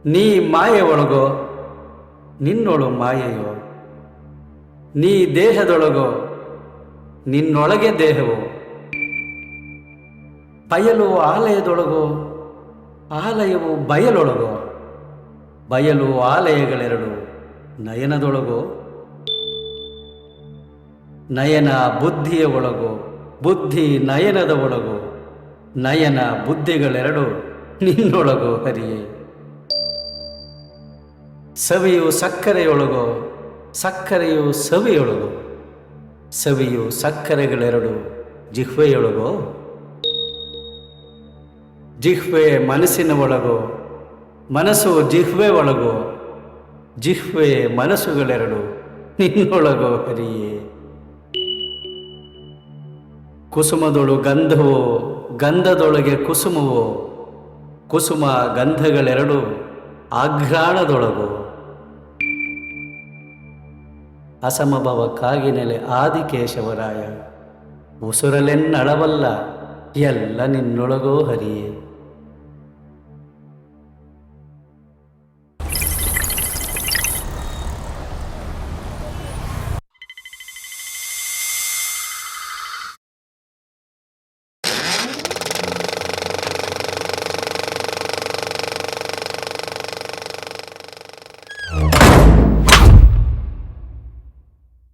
ನೀ ಮಾಯೆ ಒಳಗೋ ನಿನ್ನೊಳು ಮಾಯೆಯೋ, ನೀ ದೇಹದೊಳಗೋ ನಿನ್ನೊಳಗೆ ದೇಹವೋ, ಬಯಲು ಆಲಯದೊಳಗೋ ಆಲಯವು ಬಯಲೊಳಗೋ, ಬಯಲು ಆಲಯಗಳೆರಡು ನಯನದೊಳಗೋ, ನಯನ ಬುದ್ಧಿಯ ಒಳಗೋ ಬುದ್ಧಿ ನಯನದ ಒಳಗೋ, ನಯನ ಬುದ್ಧಿಗಳೆರಡು ನಿನ್ನೊಳಗೋ ಹರಿಯೇ. ಸವಿಯು ಸಕ್ಕರೆಯೊಳಗೋ ಸಕ್ಕರೆಯು ಸವಿಯೊಳಗೋ, ಸವಿಯು ಸಕ್ಕರೆಗಳೆರಡು ಜಿಹ್ವೆಯೊಳಗೋ, ಜಿಹ್ವೆ ಮನಸ್ಸಿನ ಒಳಗೋ ಮನಸ್ಸು ಜಿಹ್ವೆ ಒಳಗೋ, ಜಿಹ್ವೆ ಮನಸ್ಸುಗಳೆರಡು ನಿನ್ನೊಳಗೋ ಹರಿಯೇ. ಕುಸುಮದೊಳು ಗಂಧವೋ ಗಂಧದೊಳಗೆ ಕುಸುಮವೋ, ಕುಸುಮ ಗಂಧಗಳೆರಡು ಆಘ್ರಾಣದೊಳಗೋ, ಅಸಮಭವ ಕಾಗಿನೆಲೆ ಆದಿಕೇಶವರಾಯ, ಉಸುರಲೆನ್ನಳವಲ್ಲ ಎಲ್ಲ ನಿನ್ನೊಳಗೋ ಹರಿಯೇ.